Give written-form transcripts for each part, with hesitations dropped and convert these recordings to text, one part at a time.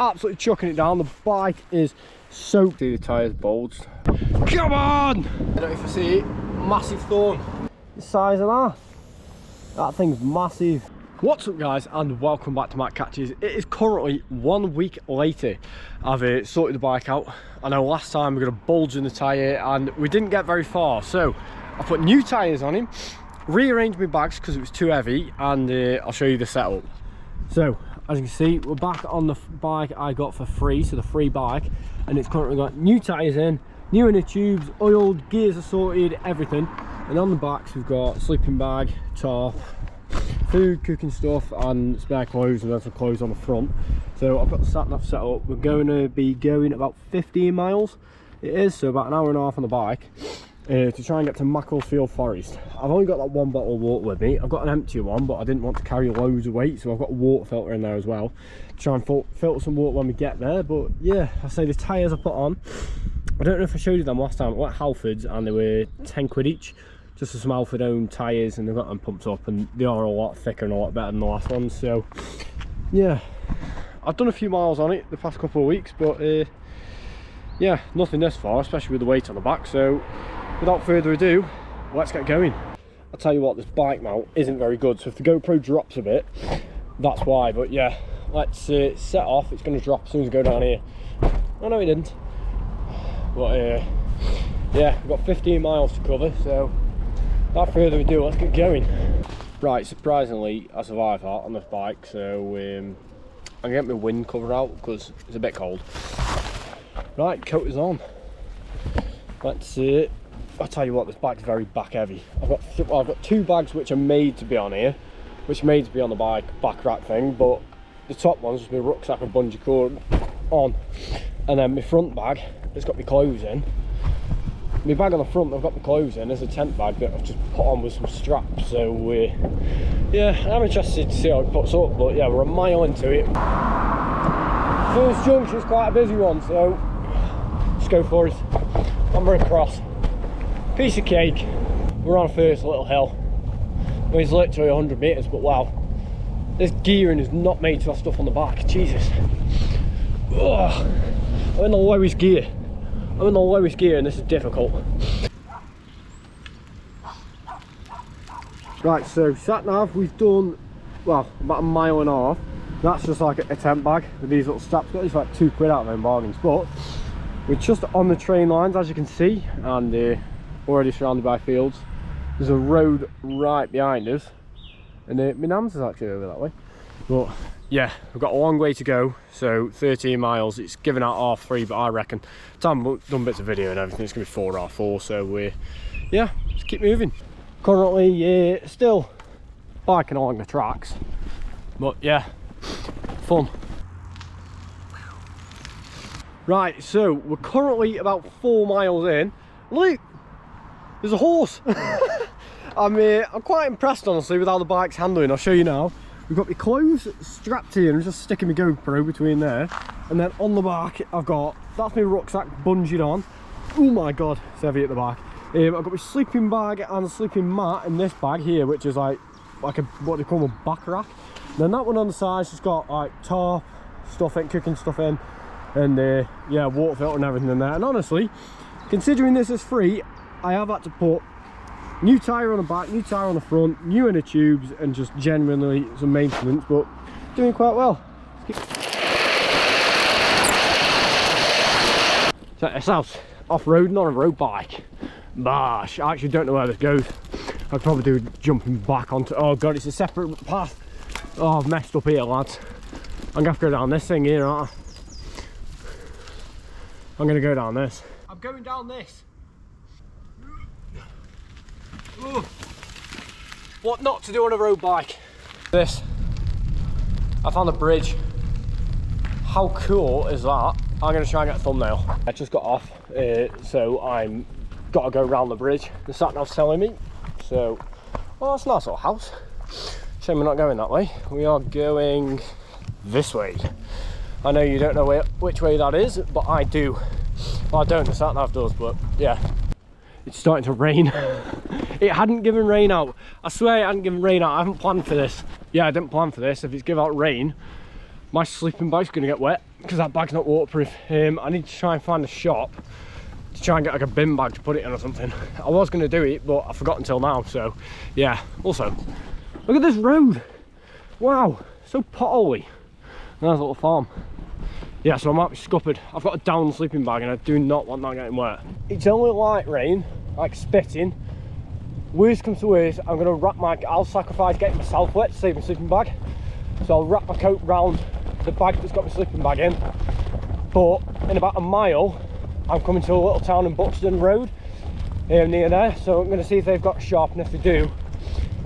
Absolutely chucking it down. The bike is soaked. See the tyres bulged. Come on! I don't know if you see it. Massive thorn. The size of that. That thing's massive. What's up, guys, and welcome back to Mac Catches. It is currently 1 week later. I've sorted the bike out. I know last time we got a bulge in the tyre and we didn't get very far, so I put new tyres on him, rearranged my bags because it was too heavy, and I'll show you the setup. So as you can see, we're back on the bike I got for free, so the free bike, and it's currently got new tyres in, new inner tubes, oiled, gears are sorted, everything. And on the backs we've got sleeping bag, tarp, food, cooking stuff, and spare clothes, and then some clothes on the front. So I've got the sat nav set up. We're going to be going about 15 miles it is, so about an hour and a half on the bike, to try and get to Macclesfield Forest. I've only got that one bottle of water with me. I've got an empty one, but I didn't want to carry loads of weight, so I've got a water filter in there as well to try and filter some water when we get there. But yeah, I say the tyres I put on, I don't know if I showed you them last time. I went Halfords and they were 10 quid each, just for some Halford owned tyres, and they've got them pumped up and they are a lot thicker and a lot better than the last ones. So yeah, I've done a few miles on it the past couple of weeks, but yeah, nothing this far, especially with the weight on the back. So without further ado, let's get going. I'll tell you what, this bike mount isn't very good, so if the GoPro drops a bit, that's why. But yeah, let's set off. It's going to drop as soon as we go down here. Oh no, it didn't. But yeah, we've got 15 miles to cover, so without further ado, let's get going. Right, surprisingly I survived that on this bike, so I'm gonna get my wind cover out because it's a bit cold. Right, coat is on. Let's I'll tell you what, this bike's very back heavy. I've got two bags which are made to be on here, which are made to be on the bike back rack thing, but the top one's just my rucksack and bungee cord on, and then my front bag, it's got my clothes in. My bag on the front, I've got my clothes in. There's a tent bag that I've just put on with some straps. So yeah, I'm interested to see how it puts up, but yeah, we're a mile into it. First junction's quite a busy one, so let's go for it. Hammer across. Piece of cake. We're on a first little hill. Well, it's literally 100 metres, but wow, this gearing is not made to have stuff on the back. Jesus. Ugh. I'm in the lowest gear. I'm in the lowest gear and this is difficult. Right, so sat nav, we've done, well, about a mile and a half. That's just like a tent bag with these little straps. Got these like 2 quid out of them bargains, but we're just on the train lines, as you can see, and already surrounded by fields. There's a road right behind us, and my nan's is actually over that way. But yeah, we've got a long way to go, so 13 miles. It's given out half 3, but I reckon time I've done bits of video and everything, it's gonna be 4 or 4. So yeah, let's keep moving. Currently still biking along the tracks, but yeah, fun. Right, so we're currently about 4 miles in. Look, there's a horse. I'm quite impressed, honestly, with how the bike's handling. I'll show you now. We've got my clothes strapped here and just sticking my GoPro between there, and then on the back I've got, that's my rucksack bungeed on. Oh my god, it's heavy at the back. I've got my sleeping bag and a sleeping mat in this bag here, which is like a, what they call a back rack. And then that one on the side's just got like tarp stuff in, cooking stuff in, and yeah, water filter and everything in there. And honestly, considering this is free, I have had to put new tyre on the back, new tyre on the front, new inner tubes, and just genuinely some maintenance, but doing quite well. Check this out, off-roading on a road bike. Bosh, I actually don't know where this goes. I'd probably do jumping back onto, oh god, it's a separate path. Oh, I've messed up here, lads. I'm gonna have to go down this thing here, aren't I? I'm gonna go down this. I'm going down this. Ooh. What not to do on a road bike. This, I found a bridge. How cool is that? I'm going to try and get a thumbnail. I just got off, so I'm got to go around the bridge. The sat nav's telling me. So, well, that's a nice little house. Shame we're not going that way. We are going this way. I know you don't know which way that is, but I do. Well, I don't, the sat nav does, but yeah. It's starting to rain. It hadn't given rain out. I swear it hadn't given rain out. I haven't planned for this. Yeah, I didn't plan for this. If it's give out rain, My sleeping bag's gonna get wet because that bag's not waterproof. I need to try and find a shop to try and get like a bin bag to put it in or something. I was gonna do it, but I forgot until now, so yeah. Also, look at this road. Wow, so potholy. There's a little farm. Yeah, so I might be scuppered. I've got a down sleeping bag and I do not want that getting wet. It's only light rain, like spitting. Worst comes to worst, I'm gonna wrap I'll sacrifice getting myself wet to save my sleeping bag. So I'll wrap my coat round the bag that's got my sleeping bag in. But in about a mile, I'm coming to a little town in Buxton Road, near there. So I'm gonna see if they've got a shop, and if they do,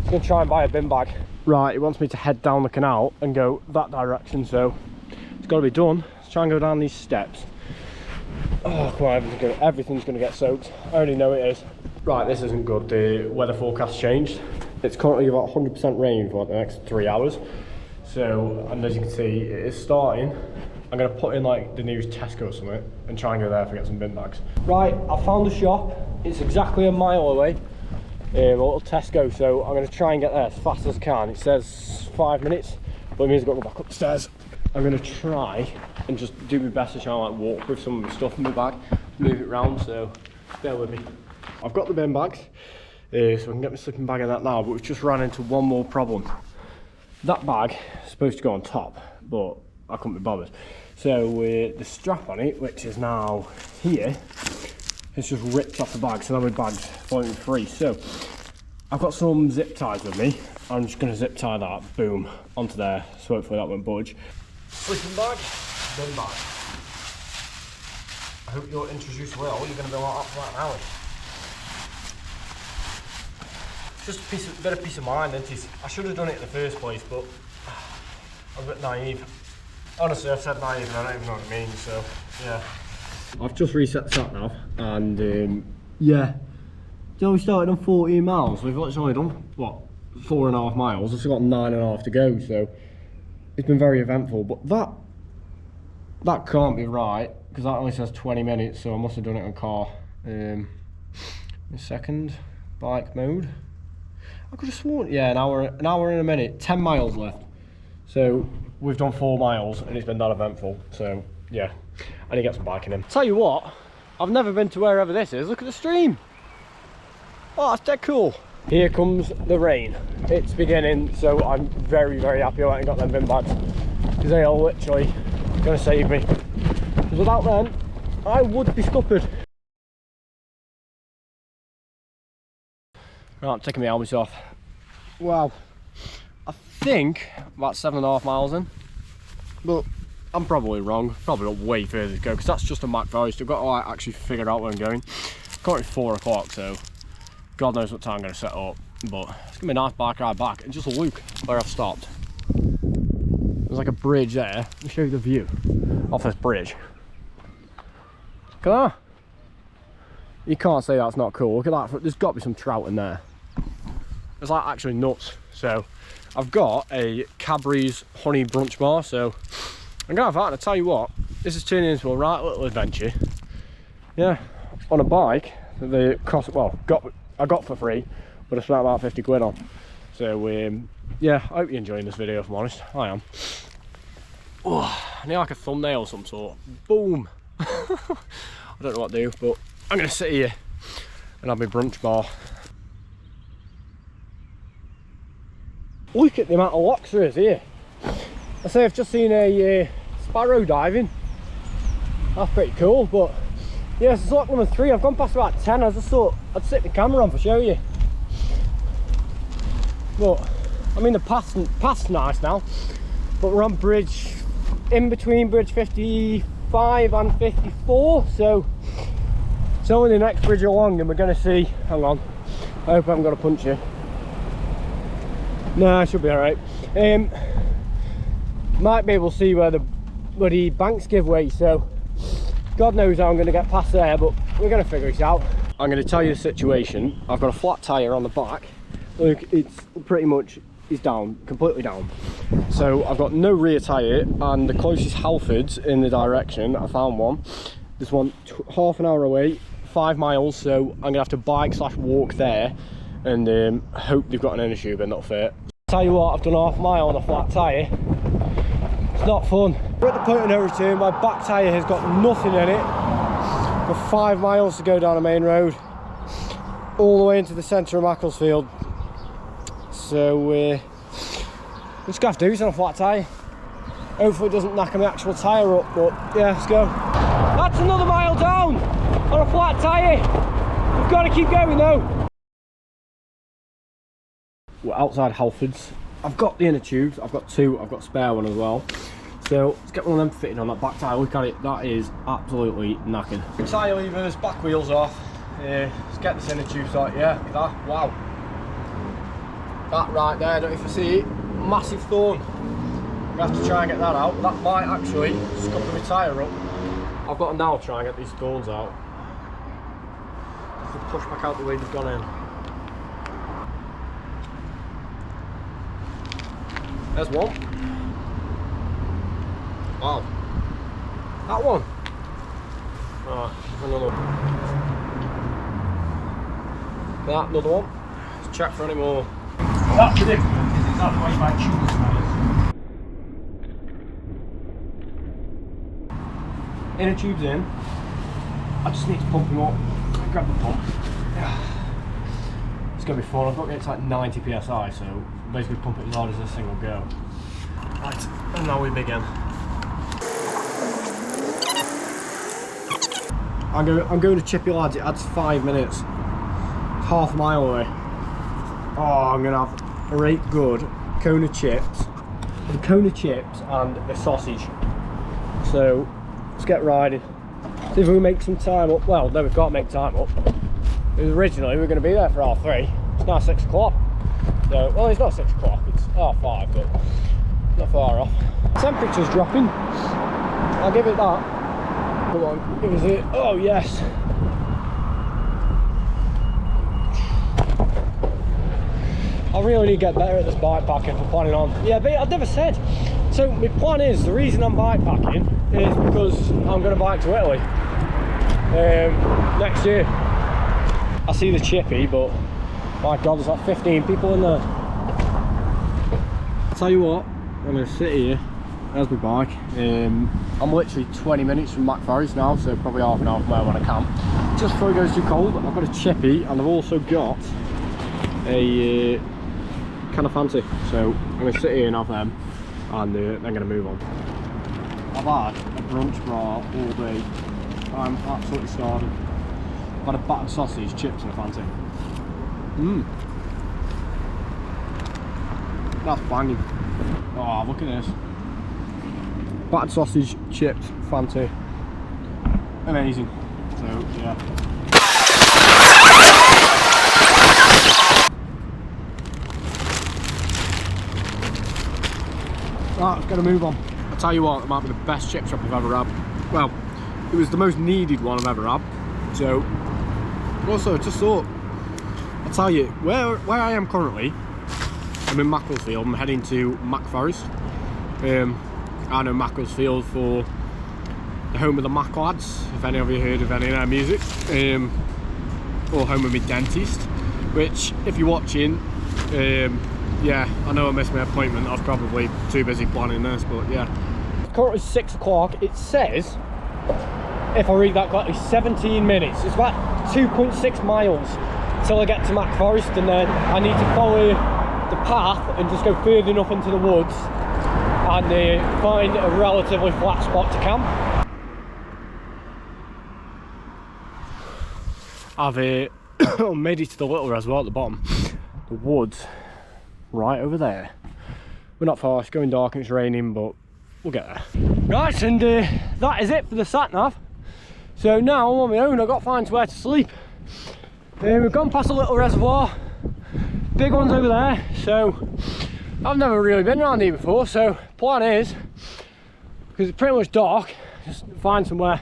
I'm gonna try and buy a bin bag. Right, he wants me to head down the canal and go that direction, so it's gotta be done. Let's try and go down these steps. Oh, come on, everything's gonna get soaked. I already know it is. Right, this isn't good. The weather forecast changed. It's currently about 100% rain for the next 3 hours. So, and as you can see, it is starting. I'm gonna put in like the nearest Tesco or something and try and go there to get some bin bags. Right, I found a shop. It's exactly a mile away. A little Tesco, so I'm going to try and get there as fast as I can. It says 5 minutes, but it means I've got to go back upstairs. I'm going to try and just do my best to try and like walk with some of my stuff in my bag, move it around, so bear with me. I've got the bin bags, so I can get my sleeping bag in that now, but we've just ran into one more problem. That bag is supposed to go on top, but I couldn't be bothered. So the strap on it, which is now here, it's just ripped off the bag, so now my bag's floating free. So I've got some zip ties with me. I'm just going to zip tie that, boom, onto there, so hopefully that won't budge. Sleeping bag, bin bag. I hope you're introduced well. You're going to be like up for about an hour. Just a bit of peace of mind, isn't it? I should have done it in the first place, but I'm a bit naive. Honestly, I've said naive and I don't even know what it means, so yeah. I've just reset the sat nav, and yeah, so we started on 14 miles. We've actually only done what, 4.5 miles. I've still got 9.5 to go, so it's been very eventful. But that can't be right because that only says 20 minutes, so I must have done it on car. A second, bike mode. I could have sworn, yeah, an hour and a minute. 10 miles left. So we've done 4 miles, and it's been that eventful. So yeah. I need to get some biking in. Tell you what, I've never been to wherever this is. Look at the stream. Oh, that's dead cool. Here comes the rain. It's beginning, so I'm very, very happy I went and got them bin bags because they are literally going to save me. Because without them, I would be scuppered. Right, I'm taking my helmet off. Wow. I think about 7.5 miles in, but I'm probably wrong. Probably got way further to go because that's just a Mac value, so I've got to like, actually figure out where I'm going. Currently 4 o'clock, so God knows what time I'm going to set up. But it's going to be a nice bike ride back, and just look where I've stopped. There's like a bridge there. Let me show you the view off this bridge. Look at that. You can't say that's not cool. Look at that. There's got to be some trout in there. It's like actually nuts. So I've got a Cadbury's honey brunch bar, so I'm gonna have that, and I tell you what, this is turning into a right little adventure. Yeah, on a bike that they cost, well, I got for free, but I spent about 50 quid on. So yeah, I hope you're enjoying this video, if I'm honest. I am. Oh, I need like a thumbnail of some sort. Boom. I don't know what to do, but I'm gonna sit here and have my brunch bar. Look at the amount of locks there is here. I say I've just seen a sparrow diving. That's pretty cool, but yeah, this is lock number 3. I've gone past about 10. I just thought I'd stick the camera on for show you. But I mean, the path's nice now, but we're on bridge, in between bridge 55 and 54, so it's only the next bridge along, and we're going to see, hang on, I hope I haven't got a puncture. No, I should be alright. Might be able to see where the bloody banks give way, so God knows how I'm going to get past there, but we're going to figure it out. I'm going to tell you the situation. I've got a flat tyre on the back. Look, it's pretty much, it's down, completely down. So I've got no rear tyre, and the closest Halfords in the direction, I found one. There's one half an hour away, 5 miles, so I'm going to have to bike / walk there, and hope they've got an inner tube and that'll fit. Tell you what, I've done half a mile on a flat tyre. It's not fun. We're at the point of no return. My back tyre has got nothing in it. Got 5 miles to go down the main road, all the way into the centre of Macclesfield. So we're just gonna have to do this on a flat tyre. Hopefully it doesn't knack my actual tyre up, but yeah, let's go. That's another mile down on a flat tyre. We've got to keep going though. We're outside Halfords. I've got the inner tubes, I've got 2, I've got a spare one as well. So let's get one of them fitted on that back tyre. Look at it, that is absolutely knacking. Tyre levers, back wheels off. Let's get this inner tube sorted. Yeah, that, wow. That right there, I don't know if you see it, massive thorn. We have to try and get that out. That might actually scupper my tyre up. I've got to now try and get these thorns out. Just push back out the way they've gone in. There's one. Wow. That one. Ah, there's another one. That, another one. Let's check for any more. That's the difference, is it's that way my tube smells. Inner tube's in. I just need to pump him up. Grab the pump. It's going to be fun. I've got to get to like 90 psi, so basically pump it as hard as this thing will go. Right, and now we begin. I'm going to Chippy Lads. It adds 5 minutes. It's half a mile away. Oh, I'm going to have a right good cone of chips. The cone of chips and the sausage. So let's get riding. See if we can make some time up. Well, no, we've got to make time up. It was originally we were going to be there for 3:30. It's now 6 o'clock. So, well, it's not 6 o'clock. It's 5:30, but not far off. Temperature's dropping. I'll give it that. Come on, give us it. Oh yes. I really need to get better at this bike packing if I'm planning on. Yeah, but I've never said. So my plan is, the reason I'm bike packing is because I'm going to bike to Italy next year. I see the Chippy, but my God, there's like 15 people in there. I'll tell you what, I'm going to sit here. There's my bike. I'm literally 20 minutes from Macc now, so probably half an hour from where when I camp. Just before it goes too cold, I've got a Chippy and I've also got a kind of fancy. So I'm going to sit here and have them, and then I'm going to move on. I've had a brunch bar all day. I'm absolutely starving. I've had a battered sausage, chips and a fancy. That's banging. Oh, look at this. Battered sausage, chips, fancy. Amazing. So, yeah. Right, let's get a move on. I'll tell you what, it might be the best chip shop I've ever had. Well, it was the most needed one I've ever had. So, also, I just thought, I'll tell you, where I am currently, I'm in Macclesfield. I'm heading to Macc. I know Macclesfield for the home of the Mac lads, if any of you heard of any of their music, or home of my dentist, which, if you're watching, yeah, I know I missed my appointment. I was probably too busy planning this, but yeah. Currently 6 o'clock. It says, if I read that correctly, 17 minutes. It's about 2.6 miles till I get to Macc, and then I need to follow the path and just go further enough into the woods and find a relatively flat spot to camp. I've made it to the little reservoir at the bottom. The woods right over there. We're not far, it's going dark and it's raining, but we'll get there. Right, and that is it for the sat nav. So now I'm on my own. I've got to find where to sleep. We've gone past a little reservoir. Big one's over there, so I've never really been around here before, so plan is, because it's pretty much dark, just find somewhere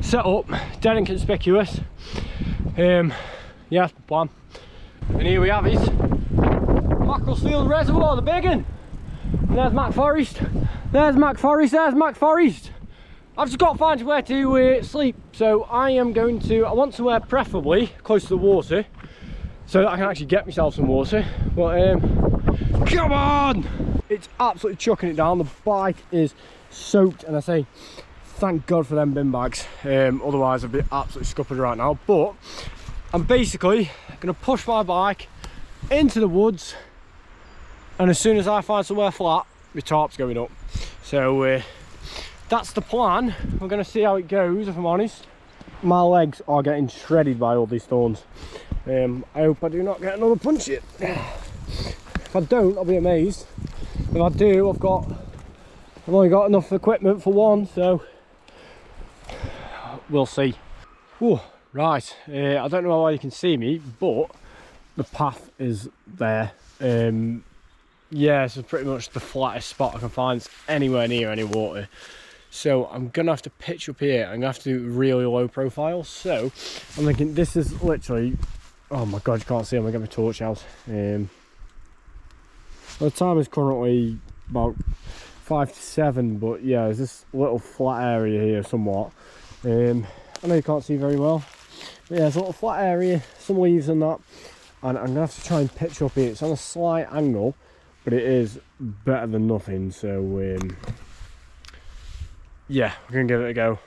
set up, dead inconspicuous. Yeah, that's the plan. And here we have it, Macclesfield Reservoir, the big one. And there's Macc, there's Macc, there's Macc. I've just got to find where to sleep, so I want somewhere preferably close to the water, so that I can actually get myself some water. But come on! it's absolutely chucking it down. The bike is soaked, and I say thank God for them bin bags, otherwise I'd be absolutely scuppered right now. But I'm basically going to push my bike into the woods, and as soon as I find somewhere flat, my tarp's going up. So that's the plan. We're going to see how it goes, if I'm honest. My legs are getting shredded by all these thorns. I hope I do not get another punch it. If I don't, I'll be amazed. If I do, I've only got enough equipment for one, so we'll see. Whew, right, I don't know how you can see me, but the path is there. Yeah, this is pretty much the flattest spot I can find anywhere near any water. So I'm gonna have to pitch up here. I'm gonna have to do really low profile. So I'm thinking this is literally, oh my God, you can't see. I'm gonna get my torch out. The time is currently about 5 to 7, but yeah, there's this little flat area here somewhat. I know you can't see very well, but yeah, there's a little flat area, some leaves and that, and I'm gonna have to try and pitch up here. It's on a slight angle, but it is better than nothing. So yeah, we're gonna give it a go.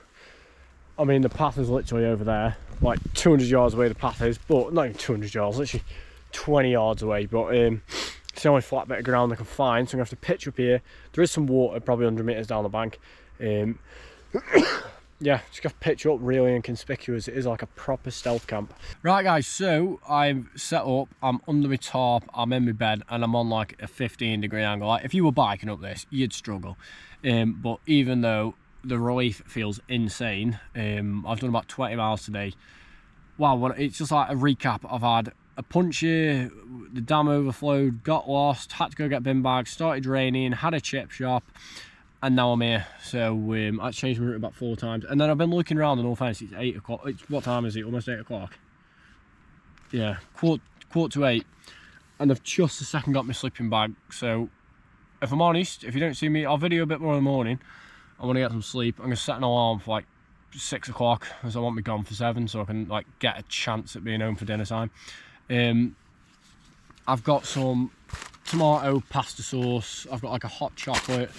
I mean, the path is literally over there, like 200 yards away the path is, but not even 200 yards, literally 20 yards away. But it's the only flat bit of ground I can find, so I'm gonna have to pitch up here. There is some water, probably 100 meters down the bank. Yeah, just got to pitch up really inconspicuous. It is like a proper stealth camp. Right guys, so I'm set up, I'm under my tarp, I'm in my bed, and I'm on like a 15-degree angle. Like if you were biking up this, you'd struggle. But even though the relief feels insane, I've done about 20 miles today. Wow, it's just like a recap. I've had a puncture, the dam overflowed, got lost, had to go get bin bags, started raining, had a chip shop, and now I'm here. So I changed my route about 4 times, and then I've been looking around, and all fancy, it's 8 o'clock. What time is it? Almost 8 o'clock. Yeah, quarter to 8, and I've just a second got my sleeping bag. So if I'm honest, if you don't see me, I'll video a bit more in the morning. I want to get some sleep. I'm gonna set an alarm for like 6 o'clock, because I want me gone for 7, so I can like get a chance at being home for dinner time. I've got some tomato pasta sauce. I've got like a hot chocolate,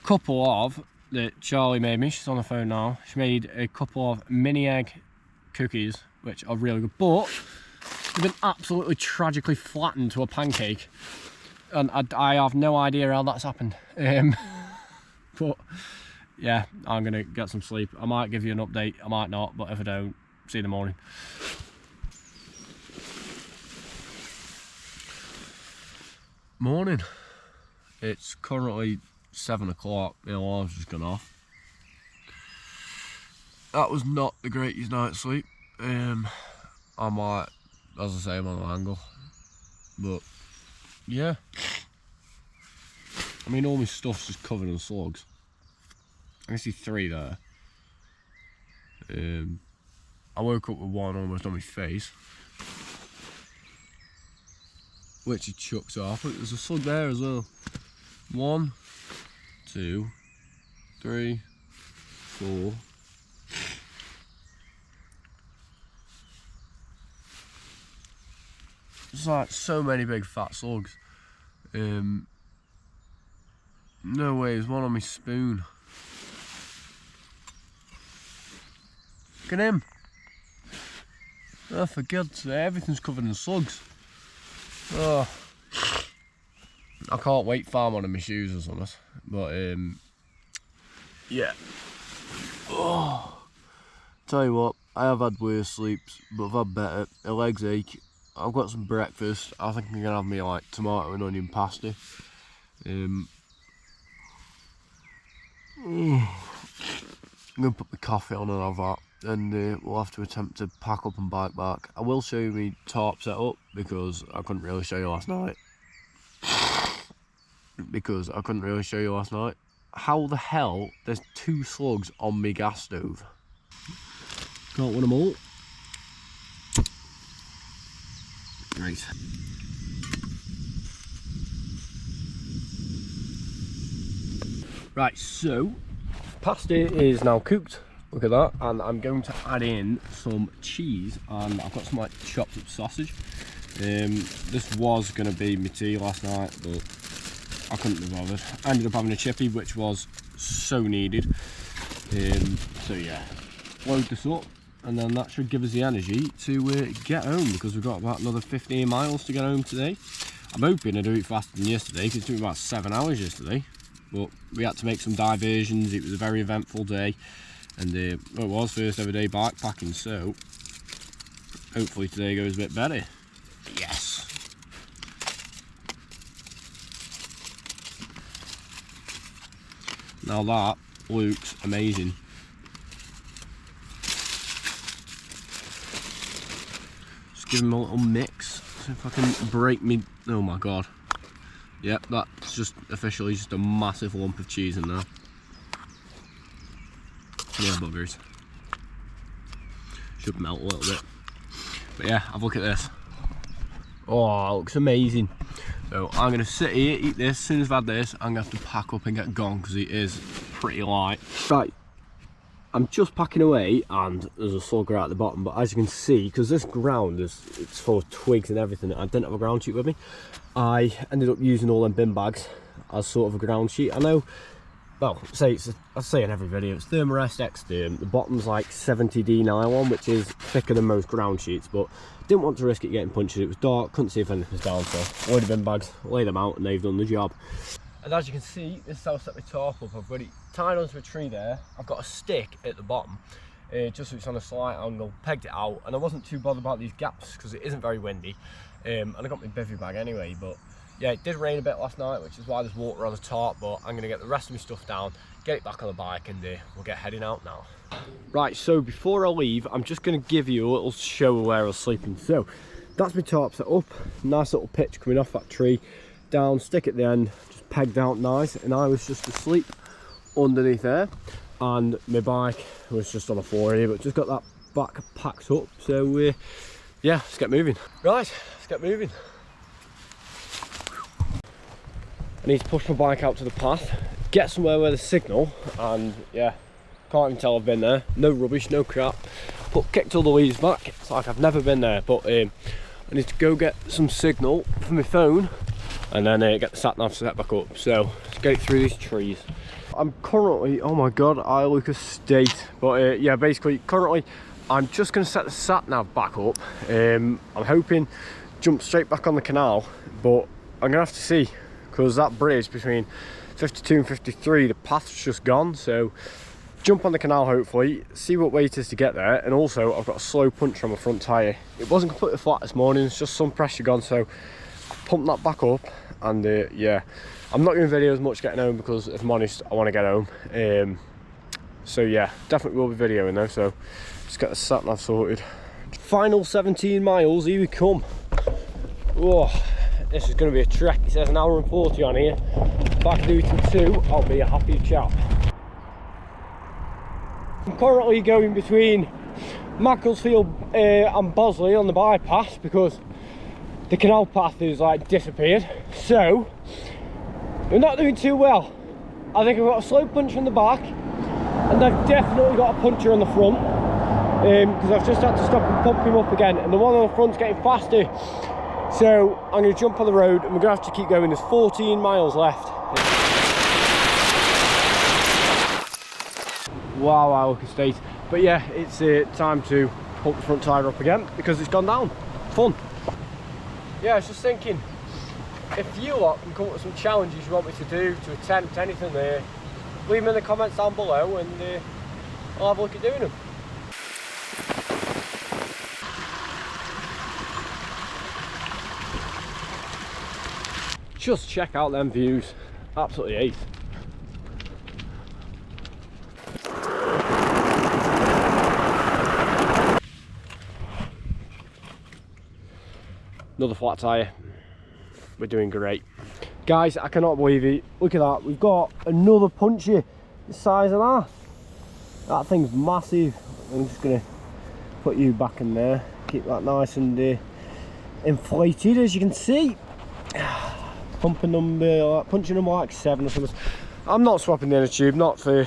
couple of that Charlie made me. She's on the phone now. She made a couple of mini egg cookies, which are really good, but they've been absolutely tragically flattened to a pancake, and I have no idea how that's happened. But yeah, I'm gonna get some sleep. I might give you an update, I might not, but if I don't, see you in the morning. Morning. It's currently 7 o'clock. The alarm's just gone off. That was not the greatest night's sleep. I might, as I say, I'm on an angle, but yeah. I mean, all my stuff's just covered in slugs. I can see 3 there. I woke up with one almost on my face, which he chucks off. There's a slug there as well. 1, 2, 3, 4. It's like so many big fat slugs. No way, there's one on my spoon. Look at him. Oh, for God's sake, everything's covered in slugs. Oh, I can't wait to farm one of my shoes or something. But yeah. Oh, tell you what, I have had worse sleeps, but I've had better. My legs ache. I've got some breakfast. I think I'm gonna have me like tomato and onion pasta. I'm gonna put the coffee on and have that, and we'll have to attempt to pack up and bike back. I will show you my tarp setup, because I couldn't really show you last night. How the hell there's 2 slugs on my gas stove? Can't win them all. Right. Right, so pasta is now cooked. Look at that, and I'm going to add in some cheese, and I've got some like chopped up sausage. This was going to be my tea last night, but I couldn't be bothered. I ended up having a chippy, which was so needed. So yeah, load this up, and then that should give us the energy to get home, because we've got about another 15 miles to get home today. I'm hoping to do it faster than yesterday, because it took me about 7 hours yesterday, but we had to make some diversions. It was a very eventful day, and well, it was first ever day bikepacking, so hopefully today goes a bit better. Yes. Now that looks amazing. Just give him a little mix. See if I can break me. Oh my god. Yep, that's just officially just a massive lump of cheese in there. Yeah, buggers. Should melt a little bit. But yeah, have a look at this. Oh, it looks amazing. So I'm going to sit here, eat this. As soon as I've had this, I'm going to have to pack up and get gone, because it is pretty light. Right, I'm just packing away, and there's a slugger at the bottom, but as you can see, because this ground it's full of twigs and everything, I didn't have a ground sheet with me. I ended up using all them bin bags as sort of a ground sheet. I know, well, I say in every video, it's Thermarest X-Therm. The bottom's like 70D nylon, which is thicker than most ground sheets, but didn't want to risk it getting punctured. It was dark, couldn't see if anything was down, so load of bin bags, lay them out, and they've done the job. And as you can see, this is how I set my tarp up. I've got it tied onto a tree there. I've got a stick at the bottom, just so it's on a slight angle, pegged it out, and I wasn't too bothered about these gaps because it isn't very windy. And I got my bivvy bag anyway, but yeah, it did rain a bit last night, which is why there's water on the tarp, but I'm going to get the rest of my stuff down, get it back on the bike, and we'll get heading out now. Right, so before I leave, I'm just going to give you a little show of where I was sleeping. So that's my tarp set up, nice little pitch coming off that tree, down, stick at the end, just pegged out nice, and I was just asleep underneath there, and my bike was just on the floor here, but just got that back packed up. So yeah, let's get moving. Right, let's get moving. I need to push my bike out to the path, get somewhere where there's signal, and yeah, can't even tell I've been there. No rubbish, no crap. But kicked all the leaves back. It's like I've never been there. But I need to go get some signal for my phone, and then get the sat nav set back up. So let's get it through these trees. I'm currently, oh my god, I look a state. But yeah, basically, currently, I'm just going to set the sat nav back up. I'm hoping jump straight back on the canal, but I'm going to have to see, because that bridge between 52 and 53, the path's just gone. So jump on the canal, hopefully, see what way it is to get there. And also, I've got a slow puncture on my front tyre. It wasn't completely flat this morning, it's just some pressure gone, so pump that back up. And yeah, I'm not doing videos much getting home, because if I'm honest, I want to get home. So yeah, definitely will be videoing though, so just get the sat nav sorted. Final 17 miles, here we come. Oh, this is going to be a trek. It says an hour and 40 on here. If I can do it in 2, I'll be a happy chap. I'm currently going between Macclesfield and Bosley on the bypass, because the canal path is like disappeared. So we're not doing too well. I think I've got a slow puncher in the back, and I've definitely got a puncher on the front, because I've just had to stop and pump him up again, and the one on the front's getting faster. So I'm going to jump on the road, and we're going to have to keep going. There's 14 miles left. Wow, I look a state. But yeah, it's time to pump the front tyre up again, because it's gone down. Fun. Yeah, I was just thinking, if you lot can come up with some challenges you want me to do, to attempt anything there, leave them in the comments down below, and I'll have a look at doing them. Just check out them views, absolutely ace. Another flat tyre. We're doing great. Guys, I cannot believe it. Look at that, we've got another punchy the size of that. That thing's massive. I'm just gonna put you back in there, keep that nice and inflated, as you can see. Punching number like 7 or something. I'm not swapping the inner tube, not for,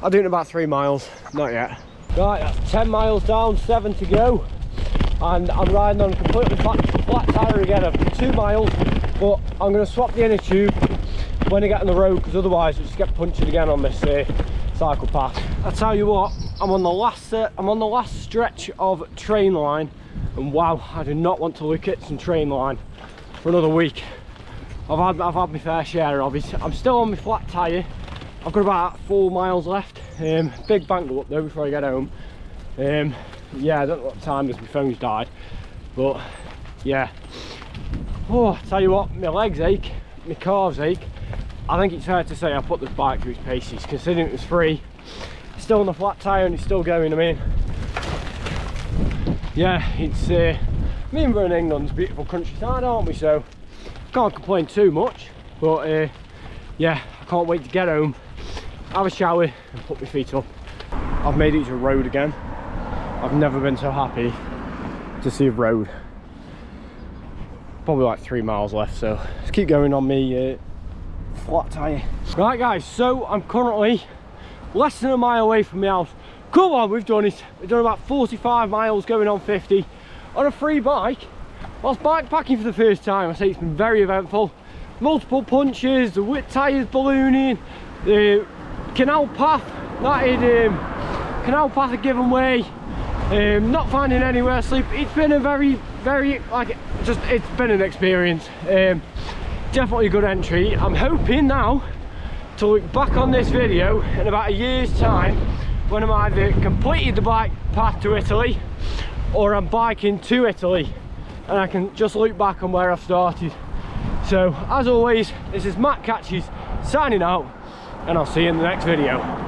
I'll do it in about 3 miles, not yet. Right, that's 10 miles down, 7 to go, and I'm riding on a completely flat tyre again. I've 2 miles, but I'm going to swap the inner tube when I get on the road, because otherwise I just get punctured again on this cycle path. I tell you what, I'm on the last stretch of train line, and wow, I do not want to look at some train line for another week. I've had my fair share of it. I'm still on my flat tyre. I've got about 4 miles left. Big bank up though before I get home. Yeah, I don't know what time is, my phone's died, but yeah. Oh, I tell you what, my legs ache, my calves ache. I think it's fair to say I put this bike through its paces, considering it was free. It's still on the flat tyre and it's still going. I mean, yeah, it's me and we're in England's beautiful countryside, aren't we? So can't complain too much. But yeah, I can't wait to get home, have a shower and put my feet up. I've made it to a road again. I've never been so happy to see a road. Probably like 3 miles left, so let's keep going on me flat tyre. Right guys, so I'm currently less than a mile away from my house. Come on, we've done it. We've done about 45 miles going on 50 on a free bike whilst bikepacking for the first time. I say it's been very eventful. Multiple punches, the wet tyres ballooning, the canal path had given way, not finding anywhere to sleep. It's been a very it's been an experience. Definitely a good entry. I'm hoping now to look back on this video in about a year's time when I'm either completed the bike path to Italy or I'm biking to Italy, and I can just look back on where I've started. So as always, this is Matt Catches signing out, and I'll see you in the next video.